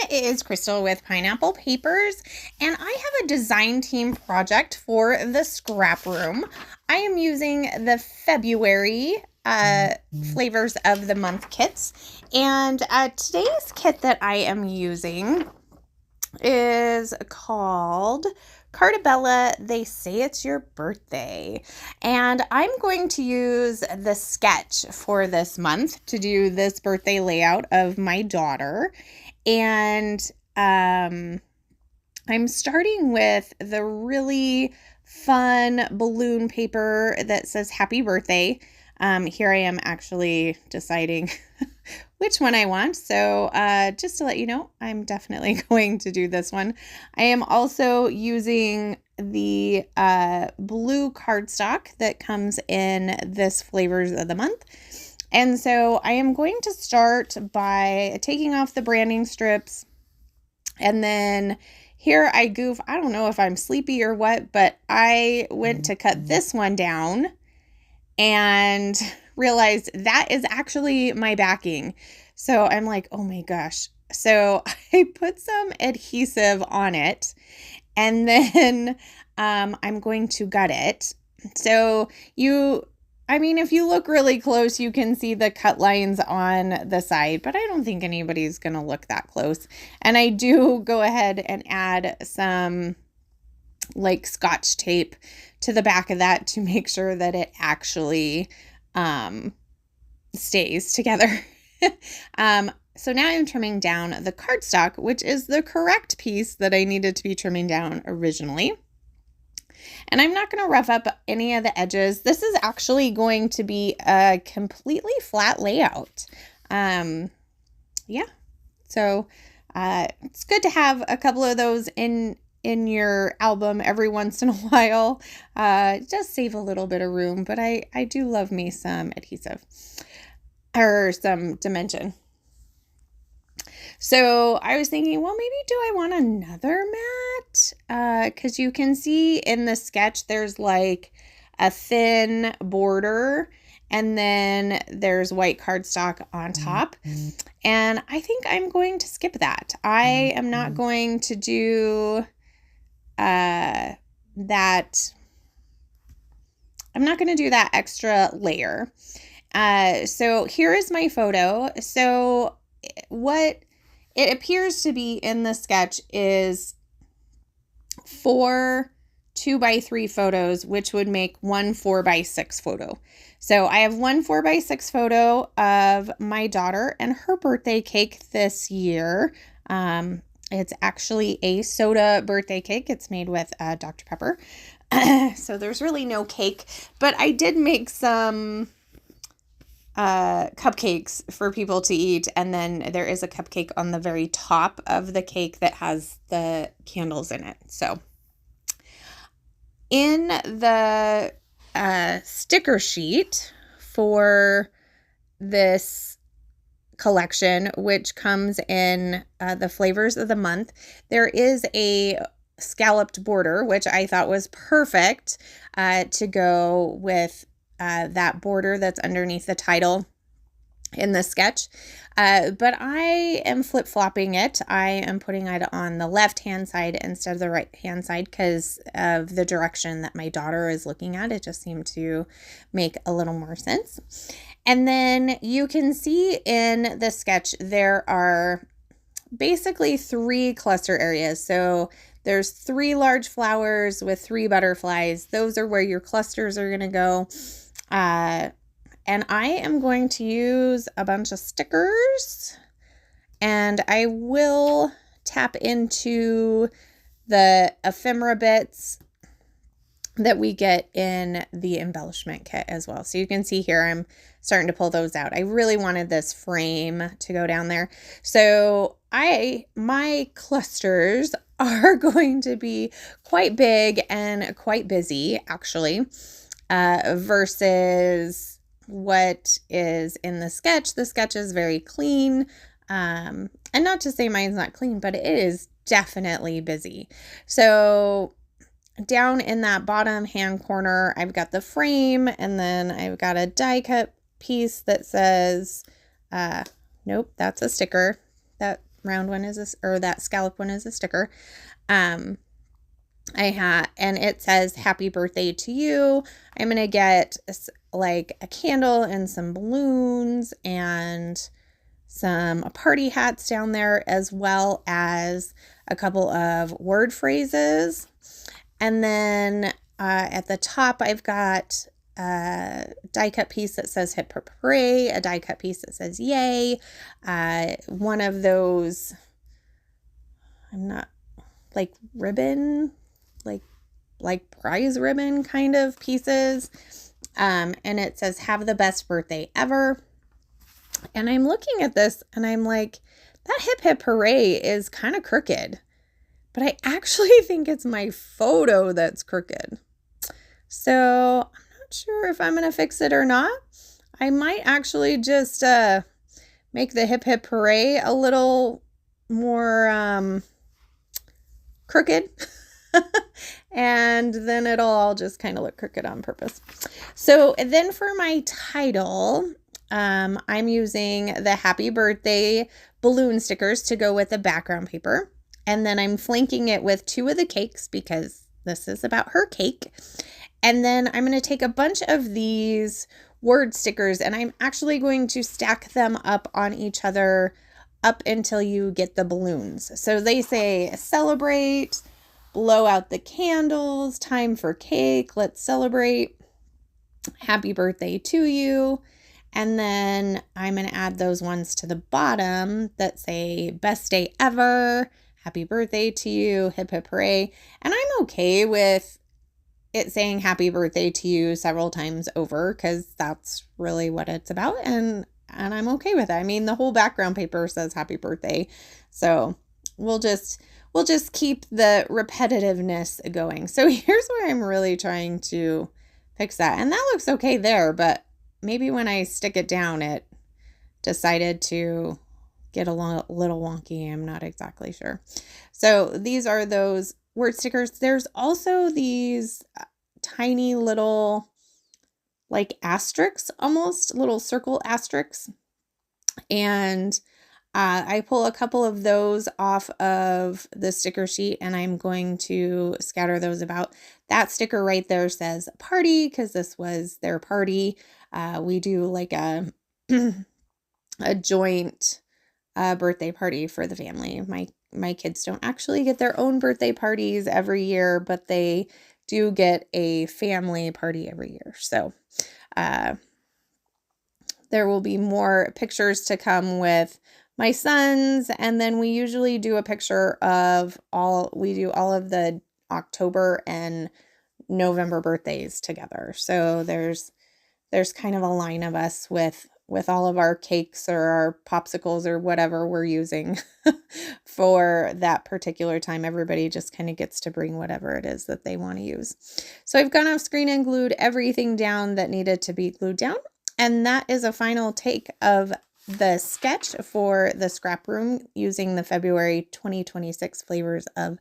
it is Crystal with Pineapple Papers, and I have a design team project for the scrap room. I am using the February flavors of the month kits, and today's kit that I am using is called Cartabella, They Say It's Your Birthday. And I'm going to use the sketch for this month to do this birthday layout of my daughter. And I'm starting with the really fun balloon paper that says happy birthday. Here I am actually deciding which one I want. So just to let you know, I'm definitely going to do this one. I am also using the blue cardstock that comes in this flavors of the month. And so I am going to start by taking off the branding strips. And then here I goof. I don't know if I'm sleepy or what, but I went to cut this one down and realized that is actually my backing. So I'm like, oh my gosh. So I put some adhesive on it, and then I'm going to gut it. So if you look really close, you can see the cut lines on the side, but I don't think anybody's going to look that close. And I do go ahead and add some like Scotch tape to the back of that to make sure that it actually stays together. So now I'm trimming down the cardstock, which is the correct piece that I needed to be trimming down originally. And I'm not going to rough up any of the edges. This is actually going to be a completely flat layout. Yeah. So it's good to have a couple of those in your album every once in a while. It does save a little bit of room, but I do love me some adhesive or some dimension. So I was thinking, well, maybe do I want another mat? Because you can see in the sketch, there's like a thin border and then there's white cardstock on top. And I think I'm going to skip that. I am not going to do that. I'm not going to do that extra layer. So here is my photo. So what it appears to be in the sketch is 4 2x3 photos, which would make one 4x6 photo. So I have one 4x6 photo of my daughter and her birthday cake this year. It's actually a soda birthday cake. It's made with Dr. Pepper. So there's really no cake, but I did make some cupcakes for people to eat. And then there is a cupcake on the very top of the cake that has the candles in it. So in the sticker sheet for this collection, which comes in the flavors of the month, there is a scalloped border, which I thought was perfect to go with that border that's underneath the title in the sketch. But I am flip-flopping it. I am putting it on the left-hand side instead of the right-hand side because of the direction that my daughter is looking at. It just seemed to make a little more sense. And then you can see in the sketch, there are basically 3 cluster areas. So there's 3 large flowers with 3 butterflies. Those are where your clusters are going to go. And I am going to use a bunch of stickers, and I will tap into the ephemera bits that we get in the embellishment kit as well. So you can see here, I'm starting to pull those out. I really wanted this frame to go down there. So my clusters are going to be quite big and quite busy, actually, versus what is in the sketch. The sketch is very clean. And not to say mine's not clean, but it is definitely busy. So down in that bottom hand corner, I've got the frame, and then I've got a die cut piece that says, nope, that's a sticker. That round one is this, or that scallop one is a sticker. And it says happy birthday to you. I'm going to get like a candle and some balloons and some party hats down there, as well as a couple of word phrases. And then at the top, I've got a die cut piece that says hip hip hooray, a die cut piece that says yay, one of those, I'm not, like ribbon, like prize ribbon kind of pieces. And it says have the best birthday ever. And I'm looking at this and I'm like, that hip hip hooray is kind of crooked, but I actually think it's my photo that's crooked. So I'm not sure if I'm going to fix it or not. I might actually just make the hip hip hooray a little more crooked. And then it'll all just kind of look crooked on purpose. So then for my title, I'm using the happy birthday balloon stickers to go with the background paper. And then I'm flanking it with 2 of the cakes because this is about her cake. And then I'm going to take a bunch of these word stickers and I'm actually going to stack them up on each other up until you get the balloons. So they say celebrate, blow out the candles, time for cake, let's celebrate, happy birthday to you. And then I'm going to add those ones to the bottom that say best day ever, happy birthday to you, hip hip hooray. And I'm okay with it saying happy birthday to you several times over because that's really what it's about. And I'm okay with it. I mean, the whole background paper says happy birthday. So we'll just keep the repetitiveness going. So here's where I'm really trying to fix that. And that looks okay there, but maybe when I stick it down, it decided to get a little wonky. I'm not exactly sure. So these are those word stickers. There's also these tiny little like asterisks, almost little circle asterisks. And I pull a couple of those off of the sticker sheet and I'm going to scatter those about. That sticker right there says party because this was their party. We do like a joint birthday party for the family. My kids don't actually get their own birthday parties every year, but they do get a family party every year. So there will be more pictures to come with my sons, and then we usually do a picture of all of the October and November birthdays together. So there's kind of a line of us with all of our cakes or our popsicles or whatever we're using for that particular time. Everybody just kind of gets to bring whatever it is that they want to use. So I've gone off screen and glued everything down that needed to be glued down. And that is a final take of the sketch for the scrap room using the February 2026 flavors of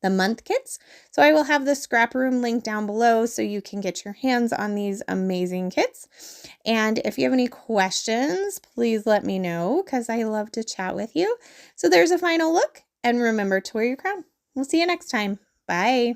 the month kits. So I will have the scrap room link down below so you can get your hands on these amazing kits. And if you have any questions, please let me know because I love to chat with you. So there's a final look and remember to wear your crown. We'll see you next time. Bye.